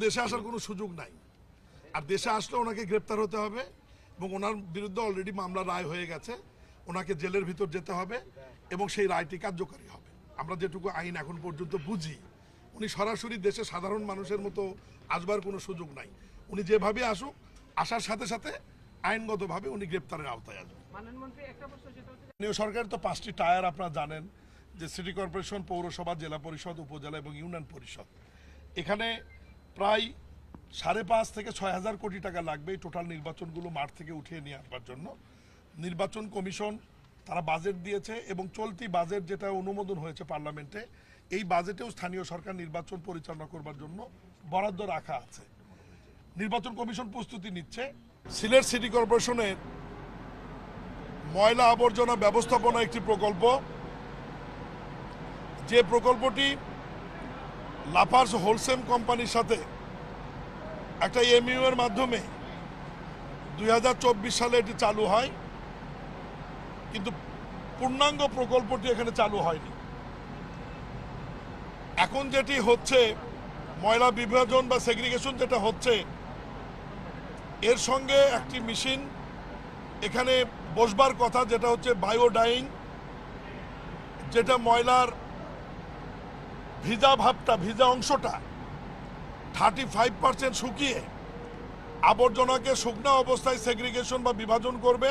দেশে আসার কোনো সুযোগ নাই। আর দেশে আসলে ওনাকে গ্রেপ্তার হতে হবে এবং ওনার বিরুদ্ধে অলরেডি মামলা রায় হয়ে গেছে। ওনাকে জেলের ভিতর যেতে হবে এবং সেই রায়টি কার্যকরী হবে। আমরা যেটুকু আইন এখন পর্যন্ত বুঝি, উনি সরাসরি দেশে সাধারণ মানুষের মতো আসবার কোনো সুযোগ নাই। উনি যেভাবে আসুক, আসার সাথে সাথে আইনগতভাবে উনি গ্রেপ্তারের আওতায় আসবেন। স্থানীয় সরকারের তো 5টি টায়ার আপনারা জানেন, যে সিটি কর্পোরেশন, পৌরসভা, জেলা পরিষদ, উপজেলা এবং ইউনিয়ন পরিষদ। এখানে প্রায় 5.5 থেকে 6,000 কোটি টাকা লাগবে এই টোটাল নির্বাচনগুলো মাঠ থেকে উঠিয়ে নিয়ে আসবার জন্য। নির্বাচন কমিশন তারা বাজেট দিয়েছে এবং চলতি বাজেট যেটা অনুমোদন হয়েছে পার্লামেন্টে, এই বাজেটেও স্থানীয় সরকার নির্বাচন পরিচালনা করবার জন্য বরাদ্দ রাখা আছে। নির্বাচন কমিশন প্রস্তুতি নিচ্ছে। সিলেট সিটি কর্পোরেশনের ময়লা আবর্জনা ব্যবস্থাপনা একটি প্রকল্প, যে প্রকল্পটি লাফার্জ হোলসেম কোম্পানির সাথে একটা এমইউ এর মাধ্যমে 2024 সালে এটি চালু হয়, কিন্তু পূর্ণাঙ্গ প্রকল্পটি এখানে চালু হয়নি। এখন যেটি হচ্ছে ময়লা বিভাজন বা সেগ্রিগেশন যেটা হচ্ছে, এর সঙ্গে একটি মেশিন এখানে বসবার কথা, যেটা হচ্ছে বায়োডাইং, যেটা ময়লার ভিজা ভাবটা, ভিজা অংশটা 35% শুকিয়ে আবর্জনাকে শুকনো অবস্থায় সেগ্রিগেশন বা বিভাজন করবে,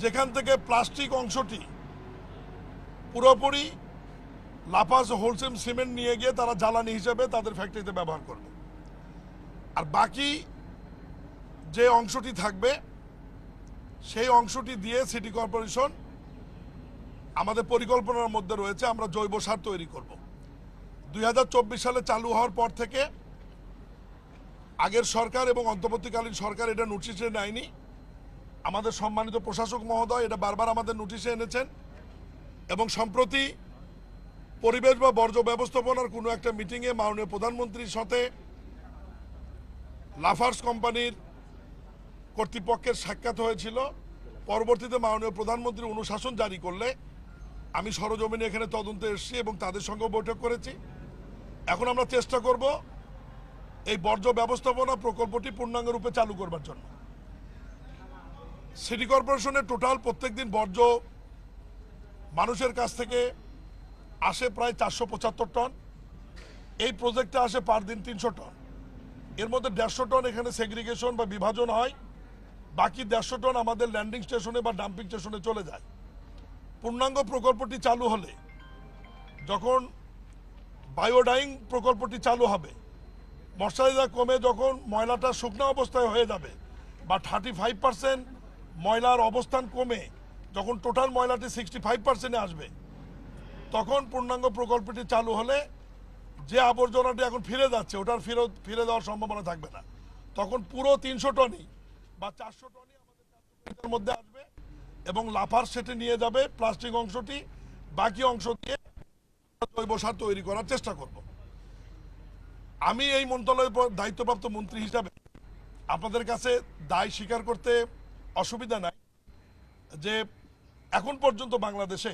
যেখান থেকে প্লাস্টিক অংশটি পুরোপুরি লাফার্জ হোলসেম সিমেন্ট নিয়ে গিয়ে তারা জ্বালানি হিসেবে তাদের ফ্যাক্টরিতে ব্যবহার করবে। আর বাকি যে অংশটি থাকবে, সেই অংশটি দিয়ে সিটি কর্পোরেশন আমাদের পরিকল্পনার মধ্যে রয়েছে আমরা জৈব সার তৈরি করব। 2024 সালে চালু হওয়ার পর থেকে আগের সরকার এবং অন্তর্বর্তীকালীন সরকার এটা নোটিশে নেয়নি। আমাদের সম্মানিত প্রশাসক মহোদয় এটা বারবার আমাদের নোটিশে এনেছেন এবং সম্প্রতি পরিবেশ বা বর্জ্য ব্যবস্থাপনার কোনো একটা মিটিংয়ে মাননীয় প্রধানমন্ত্রীর সাথে লাফার্জ কোম্পানির কর্তৃপক্ষের সাক্ষাৎ হয়েছিল। পরবর্তীতে মাননীয় প্রধানমন্ত্রী অনুশাসন জারি করলে আমি সরজমিনে এখানে তদন্তে এসেছি এবং তাদের সঙ্গেও বৈঠক করেছি। এখন আমরা চেষ্টা করব এই বর্জ্য ব্যবস্থাপনা প্রকল্পটি পূর্ণাঙ্গ রূপে চালু করবার জন্য। সিটি কর্পোরেশনের টোটাল প্রত্যেকদিন বর্জ্য মানুষের কাছ থেকে আসে প্রায় 475 টন। এই প্রজেক্টে আসে পার দিন 300 টন। এর মধ্যে 150 টন এখানে সেগ্রিগেশন বা বিভাজন হয়, বাকি 150 টন আমাদের ল্যান্ডিং স্টেশনে বা ডাম্পিং স্টেশনে চলে যায়। পূর্ণাঙ্গ প্রকল্পটি চালু হলে, যখন বায়োডাইং প্রকল্পটি চালু হবে, ময়শ্চারাইজার কমে যখন ময়লাটা শুকনো অবস্থায় হয়ে যাবে বা 35% ময়লার অবস্থান কমে যখন টোটাল ময়লাটি 65%-এ আসবে, তখন পূর্ণাঙ্গ প্রকল্পটি চালু হলে যে আবর্জনাটি এখন ফিরে যাচ্ছে ওটার ফিরে দেওয়ার সম্ভাবনা থাকবে না। তখন পুরো 300 টনই বা 400 টনই আমাদের কার্যকারিতার মধ্যে আসবে এবং লাফার সেটে নিয়ে যাবে প্লাস্টিক অংশটি, বাকি অংশ দিয়ে জৈব সার তৈরি করার চেষ্টা করব। আমি এই মন্ত্রণালয়ের দায়িত্বপ্রাপ্ত মন্ত্রী হিসাবে আপনাদের কাছে দায় স্বীকার করতে অসুবিধা নাই যে এখন পর্যন্ত বাংলাদেশে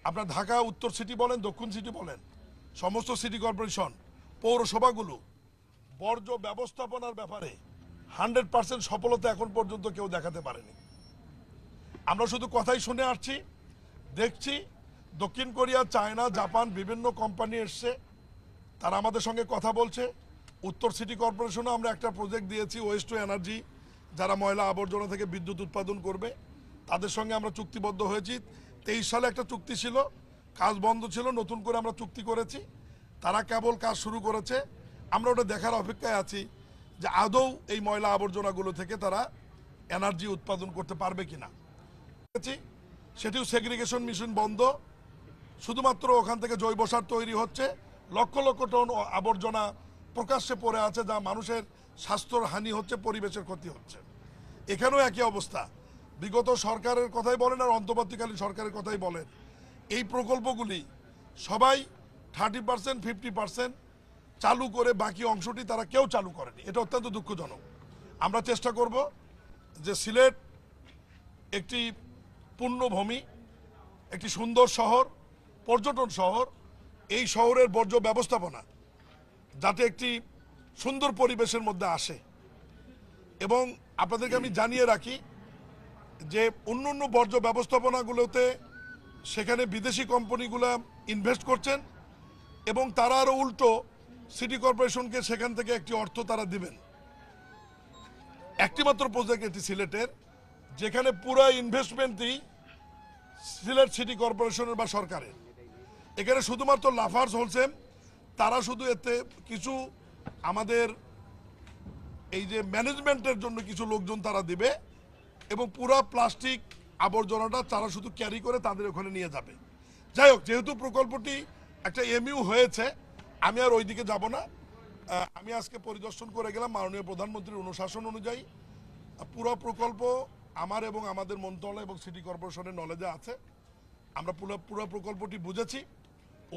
আপনার ঢাকা উত্তর সিটি বলেন, দক্ষিণ সিটি বলেন, সমস্ত সিটি কর্পোরেশন, পৌরসভাগুলো বর্জ্য ব্যবস্থাপনার ব্যাপারে 100% সফলতা এখন পর্যন্ত কেউ দেখাতে পারেনি। আমরা শুধু কথাই শুনে আসছি, দেখছি। দক্ষিণ কোরিয়া, চায়না, জাপান বিভিন্ন কোম্পানি এসছে, তারা আমাদের সঙ্গে কথা বলছে। উত্তর সিটি কর্পোরেশনে আমরা একটা প্রজেক্ট দিয়েছি, ওয়েস্ট টু এনার্জি, যারা ময়লা আবর্জনা থেকে বিদ্যুৎ উৎপাদন করবে, তাদের সঙ্গে আমরা চুক্তিবদ্ধ হয়েছি। 23 সালে একটা চুক্তি ছিল, কাজ বন্ধ ছিল, নতুন করে আমরা চুক্তি করেছি। তারা কেবল কাজ শুরু করেছে। আমরা ওটা দেখার অপেক্ষায় আছি যে আদৌ এই ময়লা আবর্জনাগুলো থেকে তারা এনার্জি উৎপাদন করতে পারবে কিনা। সেটিও সেগ্রিগেশন মেশিন বন্ধ, শুধুমাত্র ওখান থেকে জৈব সার তৈরি হচ্ছে। লক্ষ লক্ষ টন আবর্জনা প্রকাশ্যে পড়ে আছে, যা মানুষের স্বাস্থ্যর হানি হচ্ছে, পরিবেশের ক্ষতি হচ্ছে। এখানেও একই অবস্থা। বিগত সরকারের কথাই বলেন আর অন্তর্বর্তীকালীন সরকারের কথাই বলেন, এই প্রকল্পগুলি সবাই 30%, 50% চালু করে বাকি অংশটি তারা কেউ চালু করেনি। এটা অত্যন্ত দুঃখজনক। আমরা চেষ্টা করব যে সিলেট একটি পূর্ণভূমি, একটি সুন্দর শহর, পর্যটন শহর, এই শহরের বর্জ্য ব্যবস্থাপনা যাতে একটি সুন্দর পরিবেশের মধ্যে আসে। এবং আপনাদেরকে আমি জানিয়ে রাখি যে অন্য বর্জ্য ব্যবস্থাপনাগুলোতে সেখানে বিদেশি কোম্পানিগুলো ইনভেস্ট করছেন এবং তারা আরও উল্টো সিটি কর্পোরেশনকে সেখান থেকে একটি অর্থ তারা দিবেন। একটিমাত্র প্রজেক্ট এটি সিলেটের, যেখানে পুরো ইনভেস্টমেন্টই সিলেট সিটি কর্পোরেশনের বা সরকারের। এখানে শুধুমাত্র লাফার্স হোলসেম তারা শুধু এতে কিছু আমাদের এই যে ম্যানেজমেন্টের জন্য কিছু লোকজন তারা দিবে এবং পুরা প্লাস্টিক আবর্জনাটা তারা শুধু ক্যারি করে তাদের ওখানে নিয়ে যাবে। যাই হোক, যেহেতু প্রকল্পটি একটা এমইউ হয়েছে, আমি আর ওইদিকে যাব না। আমি আজকে পরিদর্শন করে গেলাম মাননীয় প্রধানমন্ত্রীর অনুশাসন অনুযায়ী। পুরো প্রকল্প আমার এবং আমাদের মন্ত্রণালয় এবং সিটি কর্পোরেশনের নলেজে আছে। আমরা পুরো প্রকল্পটি বুঝেছি,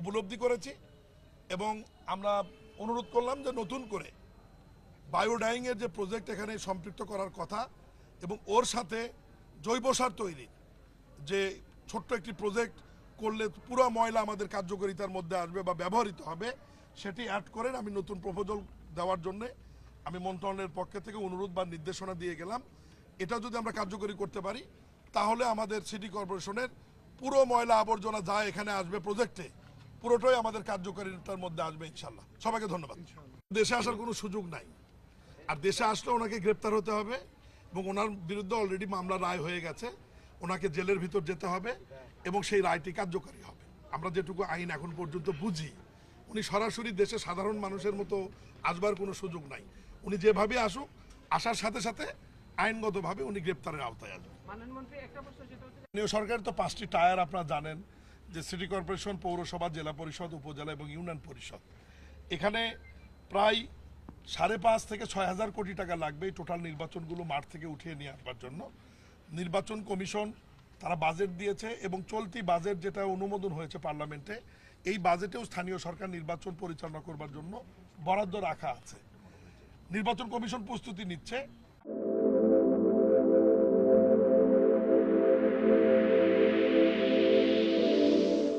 উপলব্ধি করেছি এবং আমরা অনুরোধ করলাম যে নতুন করে বায়োডাইংয়ের যে প্রজেক্ট এখানে সম্পৃক্ত করার কথা এবং ওর সাথে জৈব সার তৈরির যে ছোট্ট একটি প্রজেক্ট করলে পুরো ময়লা আমাদের কার্যকারিতার মধ্যে আসবে বা ব্যবহৃত হবে, সেটি অ্যাড করেন। আমি নতুন প্রপোজাল দেওয়ার জন্য আমি মন্ত্রণালয়ের পক্ষ থেকে অনুরোধ বা নির্দেশনা দিয়ে গেলাম। এটা যদি আমরা কার্যকরী করতে পারি তাহলে আমাদের সিটি কর্পোরেশনের পুরো ময়লা আবর্জনা যা এখানে আসবে প্রজেক্টে, পুরোটাই আমাদের কার্যকারিতার মধ্যে আসবে ইনশাল্লাহ। সবাইকে ধন্যবাদ। দেশে আসার কোনো সুযোগ নাই, আর দেশে আসলে ওনাকে গ্রেপ্তার হতে হবে এবং ওনার বিরুদ্ধে অলরেডি মামলা রায় হয়ে গেছে। ওনাকে জেলের ভিতর যেতে হবে এবং সেই রায়টি কার্যকরী হবে। আমরা যেটুকু আইন এখন পর্যন্ত বুঝি, উনি সরাসরি দেশে সাধারণ মানুষের মতো আসবার কোনো সুযোগ নাই। উনি যেভাবে আসুক, আসার সাথে সাথে আইনগতভাবে উনি গ্রেপ্তারের আওতায় আসবেন। স্থানীয় সরকারের তো 5টি টায়ার আপনারা জানেন, যে সিটি কর্পোরেশন, পৌরসভা, জেলা পরিষদ, উপজেলা এবং ইউনিয়ন পরিষদ। এখানে প্রায় 5.5 থেকে 6,000 কোটি টাকা লাগবে এই টোটাল নির্বাচনগুলো মাঠ থেকে উঠিয়ে নিয়ে আসবার জন্য। নির্বাচন কমিশন তারা বাজেট দিয়েছে এবং চলতি বাজেট যেটা অনুমোদন হয়েছে পার্লামেন্টে, এই বাজেটেও স্থানীয় সরকার নির্বাচন পরিচালনা করবার জন্য বরাদ্দ রাখা আছে। নির্বাচন কমিশন প্রস্তুতি নিচ্ছে।